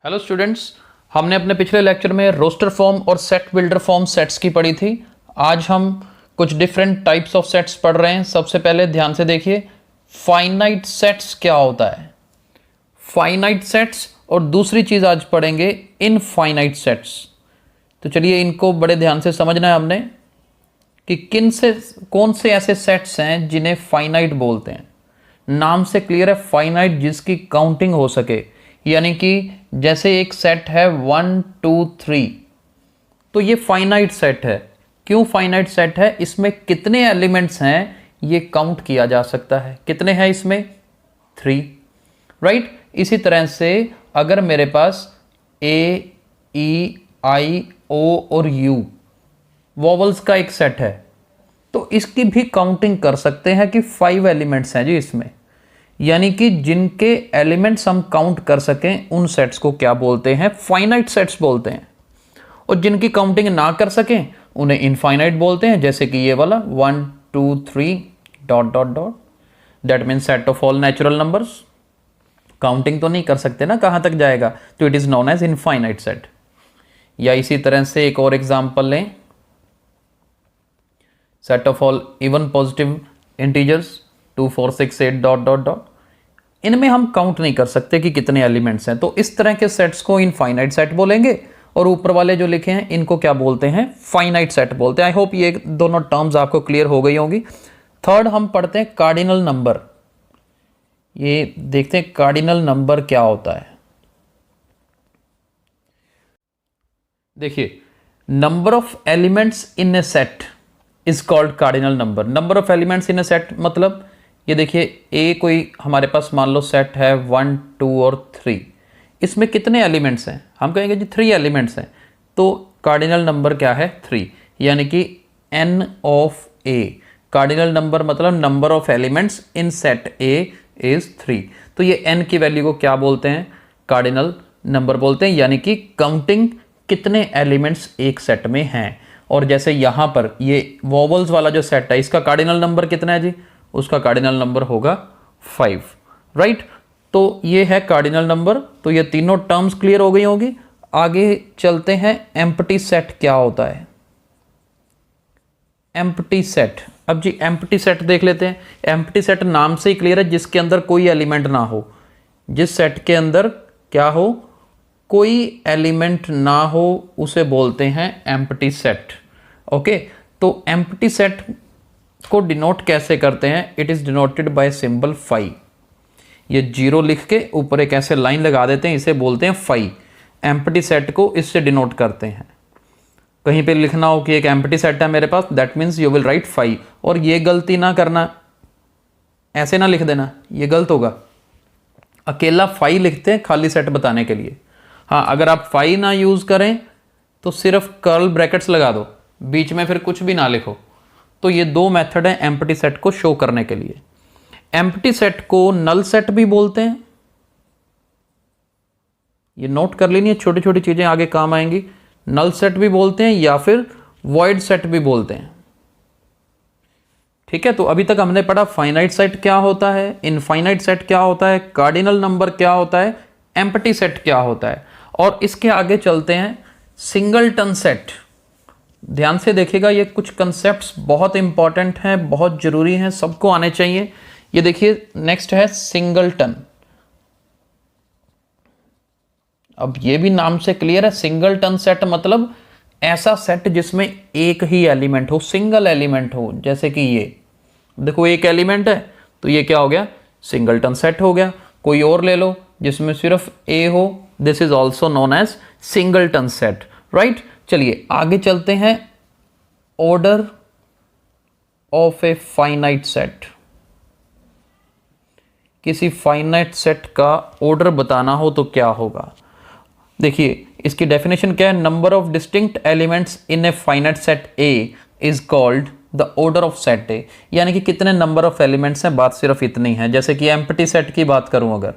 Hello students, हमने अपने पिछले लेक्चर में रोस्टर फॉर्म और सेट बिल्डर फॉर्म सेट्स की पढ़ी थी। आज हम कुछ डिफरेंट टाइप्स ऑफ सेट्स पढ़ रहे हैं। सबसे पहले ध्यान से देखिए, फाइनाइट सेट्स क्या होता है। फाइनाइट सेट्स और दूसरी चीज आज पढ़ेंगे इनफाइनाइट सेट्स। तो चलिए इनको बड़े ध्यान से समझना है हमने कि कौन से ऐसे सेट्स हैं जिन्हें फाइनाइट बोलते हैं। नाम से क्लियर है, फाइनाइट जिसकी काउंटिंग हो सके, यानी कि जैसे एक सेट है 1 2 3, तो ये फाइनाइट सेट है। क्यों फाइनाइट सेट है? इसमें कितने एलिमेंट्स हैं ये काउंट किया जा सकता है। कितने हैं इसमें? 3, राइट। इसी तरह से अगर मेरे पास ए ई आई ओ और यू वॉवल्स का एक सेट है तो इसकी भी काउंटिंग कर सकते हैं कि 5 एलिमेंट्स हैं जी इसमें, यानी कि जिनके एलिमेंट्स हम काउंट कर सकें उन सेट्स को क्या बोलते हैं? फाइनाइट सेट्स बोलते हैं। और जिनकी काउंटिंग ना कर सकें उन्हें इनफाइनाइट बोलते हैं, जैसे कि ये वाला 1 2 3 dot dot dot, that means set of all natural numbers. Counting तो नहीं कर सकते ना, कहां तक जाएगा, तो it is known as infinite set. या इसी तरह से एक और एग्जाम्पल लें, set of all even positive integers 2 4 6 8 dot dot dot. इनमें हम काउंट नहीं कर सकते कि कितने एलिमेंट्स हैं, तो इस तरह के सेट्स को इनफाइनाइट सेट बोलेंगे। और ऊपर वाले जो लिखे हैं इनको क्या बोलते हैं? फाइनाइट सेट बोलते हैं। आई होप ये दोनों टर्म्स आपको क्लियर हो गई होंगी। थर्ड हम पढ़ते हैं कार्डिनल नंबर। ये देखते हैं कार्डिनल नंबर क्या होता है। देखिए, number of elements in A set is called cardinal number. Number of elements in A set मतलब ये देखिए, ए कोई हमारे पास मान लो सेट है 1 2 और 3, इसमें कितने एलिमेंट्स हैं? हम कहेंगे जी 3 एलिमेंट्स हैं, तो कार्डिनल नंबर क्या है? 3, यानी कि n of a। Cardinal number मतलब number of elements in set a is 3। तो ये n की वैल्यू को क्या बोलते हैं? कार्डिनल नंबर बोलते हैं, यानी कि काउंटिंग कितने एलिमेंट्स एक सेट में हैं। और जैसे यहां पर ये वॉवल्स वाला जो सेट है, इसका कार्डिनल नंबर कितना है जी? उसका कार्डिनल नंबर होगा 5, राइट। तो ये है कार्डिनल नंबर। तो ये तीनों टर्म्स क्लियर हो गई होगी। आगे चलते हैं, एम्प्टी सेट क्या होता है? एम्प्टी सेट, अब जी एम्प्टी सेट देख लेते हैं। एम्प्टी सेट नाम से ही क्लियर है, जिसके अंदर कोई एलिमेंट ना हो। जिस सेट के अंदर क्या हो? कोई एलिमेंट ना हो, उसे बोलते हैं एम्प्टी सेट। ओके, तो एम्प्टी सेट को डिनोट कैसे करते हैं? It is denoted by symbol phi. ये 0 लिख के ऊपर एक ऐसे लाइन लगा देते हैं, इसे बोलते हैं फाई। एम्प्टी सेट को इससे डिनोट करते हैं। कहीं पे लिखना हो कि एक एम्प्टी सेट है मेरे पास, that means you will write phi. और ये गलती ना करना, ऐसे ना लिख देना, ये गलत होगा। अकेला फाई लिखते हैं खाली सेट बताने के लिए। हाँ, अगर आप फाई ना यूज करें तो सिर्फ कर्ल ब्रैकेट्स लगा दो, बीच में फिर कुछ भी ना लिखो। तो ये 2 मेथड है एम्प्टी सेट को शो करने के लिए। एम्प्टी सेट को नल सेट भी बोलते हैं। ये नोट कर लेनी है, छोटी छोटी चीजें आगे काम आएंगी। नल सेट भी बोलते हैं या फिर वॉइड सेट भी बोलते हैं। ठीक है, तो अभी तक हमने पढ़ा फाइनाइट सेट क्या होता है, इनफाइनाइट सेट क्या होता है, कार्डिनल नंबर क्या होता है, एम्प्टी सेट क्या होता है। और इसके आगे चलते हैं सिंगलटन सेट। ध्यान से देखिएगा, ये कुछ कंसेप्ट्स बहुत इंपॉर्टेंट हैं, बहुत जरूरी हैं, सबको आने चाहिए। ये देखिए, नेक्स्ट है सिंगलटन। अब ये भी नाम से क्लियर है, सिंगलटन सेट मतलब ऐसा सेट जिसमें एक ही एलिमेंट हो, सिंगल एलिमेंट हो। जैसे कि ये देखो, एक एलिमेंट है तो ये क्या हो गया? सिंगलटन सेट हो गया। कोई और ले लो जिसमें सिर्फ ए हो, this is also known as singleton set, right. चलिए आगे चलते हैं, order of a finite set. किसी फाइनाइट सेट का ऑर्डर बताना हो तो क्या होगा? देखिए, इसकी डेफिनेशन क्या है? Number of distinct elements in A finite set A is called the order of set ए। यानी कि कितने नंबर ऑफ एलिमेंट्स हैं, बात सिर्फ इतनी है। जैसे कि एम्प्टी सेट की बात करूं, अगर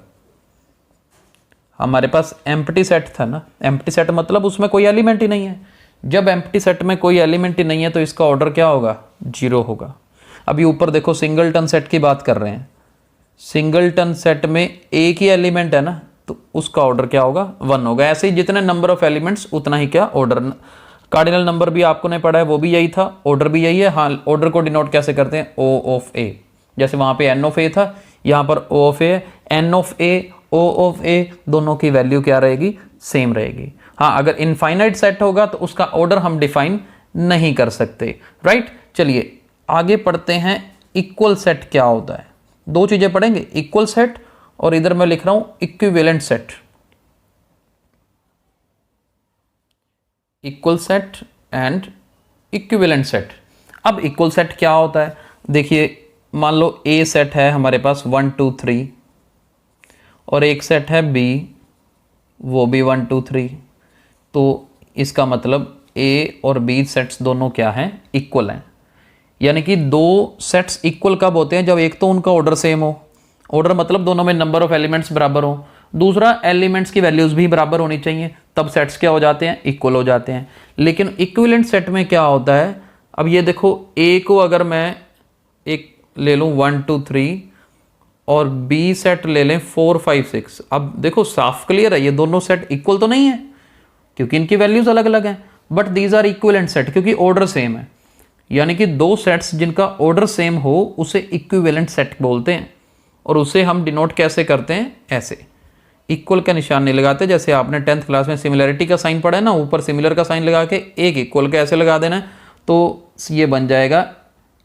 हमारे पास एम्प्टी सेट था ना, एम्प्टी सेट मतलब उसमें कोई एलिमेंट ही नहीं है। जब एम्प्टी सेट में कोई एलिमेंट ही नहीं है तो इसका ऑर्डर क्या होगा? 0 होगा। अभी ऊपर देखो, सिंगलटन सेट की बात कर रहे हैं। सिंगलटन सेट में एक ही एलिमेंट है ना, तो तो उसका ऑर्डर क्या होगा, 1 होगा। ऐसे ही जितने नंबर ऑफ एलिमेंट्स उतना ही क्या ऑर्डर। कार्डिनल नंबर भी आपको ने पढ़ा है, वो भी यही था, ऑर्डर भी यही है। हाँ, ऑर्डर को डिनोट कैसे करते हैं, O ऑफ A। जैसे वहां पे N ऑफ A था, यहाँ पर O ऑफ A है। N of A, O of A दोनों की वैल्यू क्या रहेगी, सेम रहेगी। हाँ, अगर इनफाइनाइट सेट होगा तो उसका ऑर्डर हम डिफाइन नहीं कर सकते, राइट। चलिए आगे पढ़ते हैं, इक्वल सेट क्या होता है। दो चीजें पढ़ेंगे, इक्वल सेट और इधर मैं लिख रहा हूं equivalent set. Equal set and equivalent set. अब इक्वल सेट क्या होता है, देखिए मान लो ए सेट है हमारे पास 1 2 3 और एक सेट है बी, वो भी 1 2 3। तो इसका मतलब ए और बी सेट्स दोनों क्या हैं, इक्वल हैं। यानी कि दो सेट्स इक्वल कब होते हैं, जब एक तो उनका ऑर्डर सेम हो, ऑर्डर मतलब दोनों में नंबर ऑफ एलिमेंट्स बराबर हो, दूसरा एलिमेंट्स की वैल्यूज भी बराबर होनी चाहिए, तब सेट्स क्या हो जाते हैं, इक्वल हो जाते हैं। लेकिन इक्विवेलेंट सेट में क्या होता है, अब ये देखो ए को अगर मैं एक ले लूं 1 2 3 और बी सेट ले लें 4 5 6, अब देखो साफ क्लियर है, ये दोनों सेट इक्वल तो नहीं है क्योंकि इनकी वैल्यूज अलग अलग हैं, but these are equivalent set क्योंकि ऑर्डर सेम है। यानी कि दो सेट्स जिनका ऑर्डर सेम हो उसे इक्विवेलेंट सेट बोलते हैं, और उसे हम डिनोट कैसे करते हैं, ऐसे इक्वल का निशान नहीं लगाते, जैसे आपने 10th क्लास में सिमिलरिटी का साइन पढ़ा है ना, ऊपर सिमिलर का साइन लगा के एक इक्वल का ऐसे लगा देना है, तो ये बन जाएगा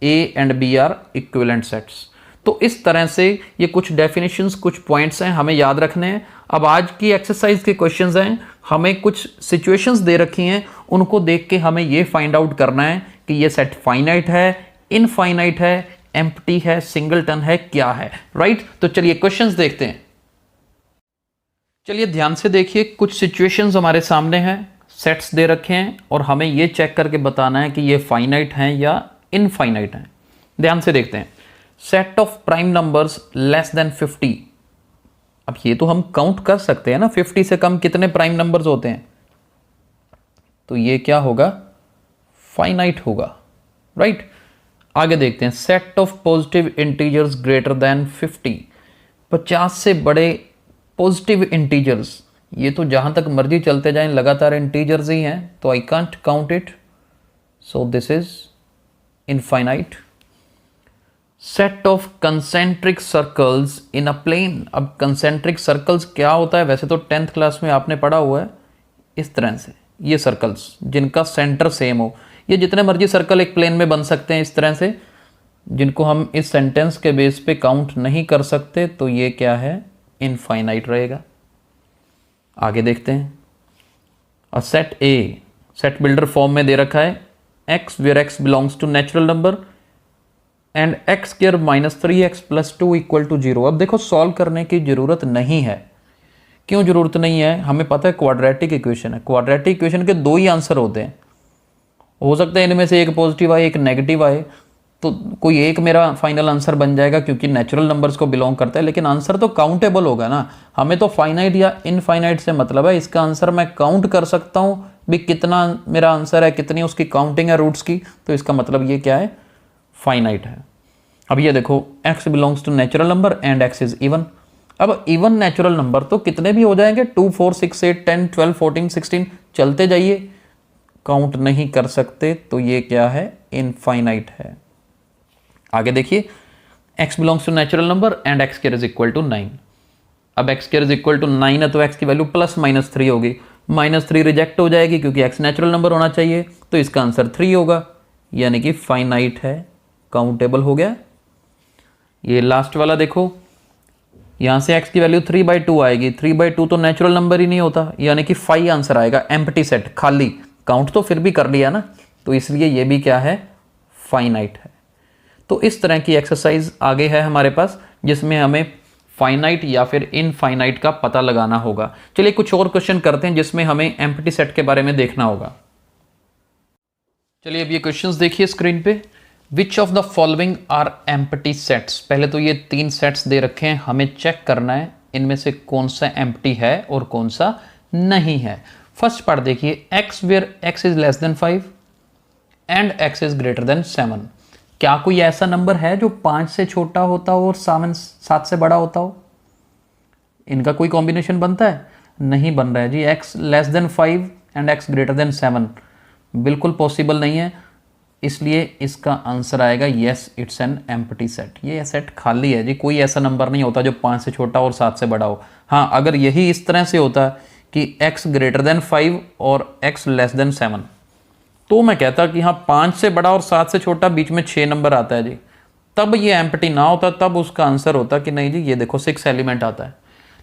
A and B are equivalent sets. तो इस तरह से ये कुछ डेफिनेशंस, कुछ पॉइंट्स हैं हमें याद रखने हैं। अब आज की एक्सरसाइज के क्वेश्चंस हैं, हमें कुछ सिचुएशंस दे रखी हैं, उनको देख के हमें ये फाइंड आउट करना है कि ये सेट फाइनाइट है, इनफाइनाइट है, एम्प्टी है, सिंगलटन है, क्या है, राइट। तो चलिए क्वेश्चंस देखते हैं। चलिए ध्यान से देखिए, कुछ सिचुएशंस हमारे सामने हैं, सेट्स दे रखे हैं और हमें ये चेक करके बताना है कि ये फाइनाइट हैं या इनफाइनाइट हैं। ध्यान से देखते हैं, set of prime numbers less than 50। अब ये तो हम काउंट कर सकते हैं ना, 50 से कम कितने प्राइम नंबर्स होते हैं, तो ये क्या होगा, फाइनाइट होगा, राइट। आगे देखते हैं, set of positive integers greater than 50। 50 से बड़े पॉजिटिव इंटीजर्स, ये तो जहां तक मर्जी चलते जाएं लगातार इंटीजर्स ही हैं, तो I can't count it, so this is infinite. Set of concentric circles in a plane. अब कंसेंट्रिक सर्कल्स क्या होता है, वैसे तो 10th क्लास में आपने पढ़ा हुआ है, इस तरह से ये सर्कल्स जिनका सेंटर सेम हो, ये जितने मर्जी सर्कल एक प्लेन में बन सकते हैं इस तरह से, जिनको हम इस सेंटेंस के बेस पे काउंट नहीं कर सकते, तो ये क्या है, इनफाइनाइट रहेगा। आगे देखते हैं, और set A, set builder form में दे रखा है, x where x belongs to natural number and x square minus 3x plus 2 equal to 0। अब देखो सॉल्व करने की जरूरत नहीं है, क्यों जरूरत नहीं है, हमें पता है क्वाड्रेटिक इक्वेशन है, क्वाड्रेटिक इक्वेशन के दो ही आंसर होते हैं, हो सकता है इनमें से एक पॉजिटिव आए एक नेगेटिव आए, तो कोई एक मेरा फाइनल आंसर बन जाएगा क्योंकि नेचुरल नंबर्स को बिलोंग करता है, लेकिन आंसर तो काउंटेबल होगा ना। हमें तो फाइनाइट या इनफाइनाइट से मतलब है, इसका आंसर मैं काउंट कर सकता हूँ भी कितना मेरा आंसर है, कितनी उसकी काउंटिंग है रूट्स की, तो इसका मतलब ये क्या है, फाइनाइट है। अब ये देखो x belongs to natural number and x is even. अब इवन नेचुरल नंबर तो कितने भी हो जाएंगे, 2 4 6 8 10 12 14 16 चलते जाइए, काउंट नहीं कर सकते, तो ये क्या है, इनफाइनाइट है। आगे देखिए, x belongs to natural number and x square is equal to 9। अब x square is equal to 9 है तो x की वैल्यू प्लस माइनस 3 होगी, माइनस 3 रिजेक्ट हो जाएगी क्योंकि x नेचुरल नंबर होना चाहिए, तो इसका आंसर 3 होगा, यानी कि फाइनाइट है, काउंटेबल हो गया। ये लास्ट वाला देखो, यहां से x की वैल्यू 3/2 आएगी, 3/2 तो नेचुरल नंबर ही नहीं होता, यानी कि 5 आंसर आएगा, एम्प्टी सेट, खाली, काउंट तो फिर भी कर लिया ना, तो इसलिए ये भी क्या है, फाइनाइट है। तो इस तरह की एक्सरसाइज आगे है हमारे पास, जिसमें हमें फाइनाइट या फिर इनफाइनाइट का पता लगाना होगा। चलिए कुछ और क्वेश्चन करते हैं जिसमें हमें एम्प्टी सेट के बारे में देखना होगा। चलिए अब ये क्वेश्चंस देखिए स्क्रीन पे, which of the following are empty sets. पहले तो ये 3 सेट्स दे रखे हैं, हमें चेक करना है इनमें से कौन सा एम्प्टी है और कौन सा नहीं है। फर्स्ट पार्ट देखिए, x where x is less than 5 and x is greater than 7। क्या कोई ऐसा नंबर है जो 5 से छोटा होता हो और 7 से बड़ा होता हो? इनका कोई कॉम्बिनेशन बनता है? नहीं बन रहा है जी। x less than 5 and x greater than 7 बिल्कुल पॉसिबल नहीं है, इसलिए इसका आंसर आएगा yes, it's an empty set. ये सेट खाली है जी, कोई ऐसा नंबर नहीं होता जो 5 से छोटा और 7 से बड़ा हो। हाँ, अगर यही इस तरह से होता कि x ग्रेटर देन 5 और x लेस देन 7 तो मैं कहता कि हाँ 5 से बड़ा और 7 से छोटा बीच में 6 नंबर आता है जी, तब ये एम्प्टी ना होता, तब उसका आंसर होता कि नहीं जी ये देखो 6 एलिमेंट आता है।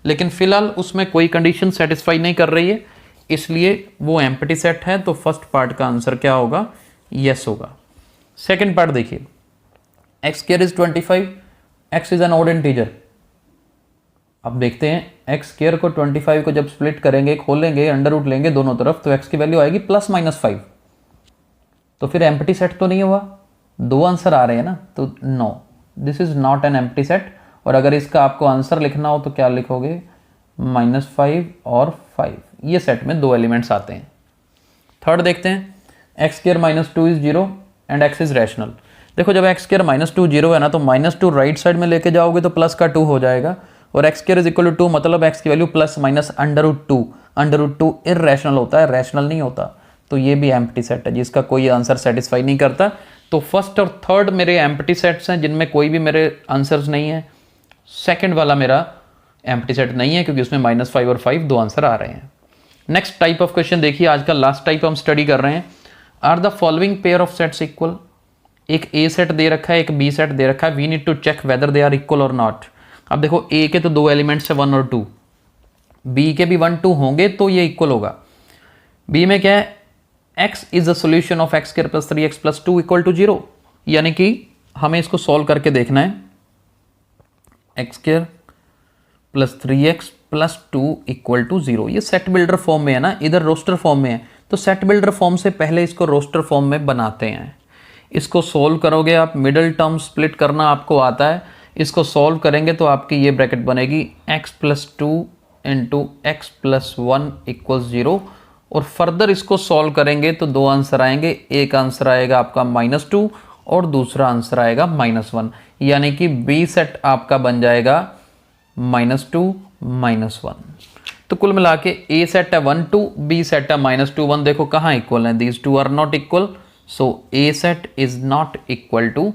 लेकिन फिलहाल उसमें कोई कंडीशन सेटिस्फाई नहीं कर रही है, इसलिए वो एम्प्टी सेट है। तो फर्स्ट पार्ट का आंसर क्या होगा? यस होगा। सेकंड पार्ट देखिए, x square is 25, x is an odd integer. अब देखते हैं एक्स स्क्वायर को 25 को जब स्प्लिट करेंगे, खोलेंगे, अंडर रूट लेंगे दोनों तरफ, तो एक्स की वैल्यू आएगी +-5। तो फिर एम्प्टी सेट तो नहीं हुआ, दो आंसर आ रहे हैं ना, तो no, this is not an empty set. और अगर इसका आपको आंसर लिखना हो तो क्या लिखोगे? -5 और 5, ये सेट में 2 एलिमेंट्स आते हैं। थर्ड देखते हैं, x square -2 is 0 and x is rational. देखो जब एक्स स्क्वायर -2 0 है ना, तो -2 राइट साइड में लेके जाओगे तो प्लस का 2 हो जाएगा, और x square is equal to 2 मतलब एक्स की वैल्यू +-√2। √2 इर्रेशनल होता है, रैशनल नहीं होता। तो ये भी एम्प्टी सेट है जिसका कोई आंसर सेटिस्फाई नहीं करता। तो फर्स्ट और थर्ड मेरे एम्प्टी सेट्स हैं जिनमें कोई भी मेरे आंसर्स नहीं है। सेकंड वाला मेरा एम्प्टी सेट नहीं है क्योंकि उसमें -5 और 5 दो आंसर आ रहे हैं। नेक्स्ट टाइप ऑफ क्वेश्चन देखिए, आज का लास्ट टाइप हम स्टडी कर रहे हैं। Are the following pair of sets equal? एक ए सेट दे रखा है, एक बी सेट दे रखा है। We need to check whether they are equal और नॉट। अब देखो ए के तो 2 एलिमेंट्स है 1 और 2, बी के भी 1 2 होंगे तो ये इक्वल होगा। बी में क्या है? x is the solution of x square plus 3x plus 2 equal to 0, यानी कि हमें इसको सॉल्व करके देखना है। x square plus 3x plus 2 equal to 0, ये सेट बिल्डर फॉर्म में है ना, इधर रोस्टर फॉर्म में है। तो सेट बिल्डर फॉर्म से पहले इसको रोस्टर फॉर्म में बनाते हैं। इसको सॉल्व करोगे आप, मिडल टर्म स्प्लिट करना आपको आता है, इसको सॉल्व करेंगे तो आपकी ये ब्रैकेट बनेगी x plus 2 into x plus 1 equal 0। और फर्दर इसको सॉल्व करेंगे तो दो आंसर आएंगे, एक आंसर आएगा आपका -2 और दूसरा आंसर आएगा -1, यानी कि बी सेट आपका बन जाएगा -2 -1। तो कुल मिला के ए सेट है 1 2, बी सेट है -2 1। देखो कहाँ इक्वल है? These two are not equal, so A set is not equal to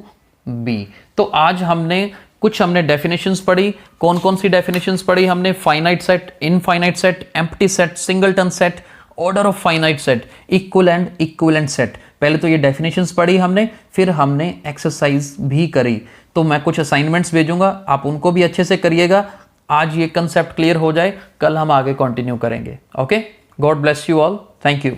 B. तो आज हमने डेफिनेशंस पढ़ी। कौन कौन सी डेफिनेशंस पढ़ी हमने? Finite set, infinite set, empty set, singleton set, order of finite set, equal and equivalent set. पहले तो ये डेफिनेशंस पढ़ी हमने, फिर हमने एक्सरसाइज भी करी। तो मैं कुछ असाइनमेंट्स भेजूंगा, आप उनको भी अच्छे से करिएगा। आज ये कंसेप्ट क्लियर हो जाए, कल हम आगे कंटिन्यू करेंगे। Okay, God bless you all, thank you.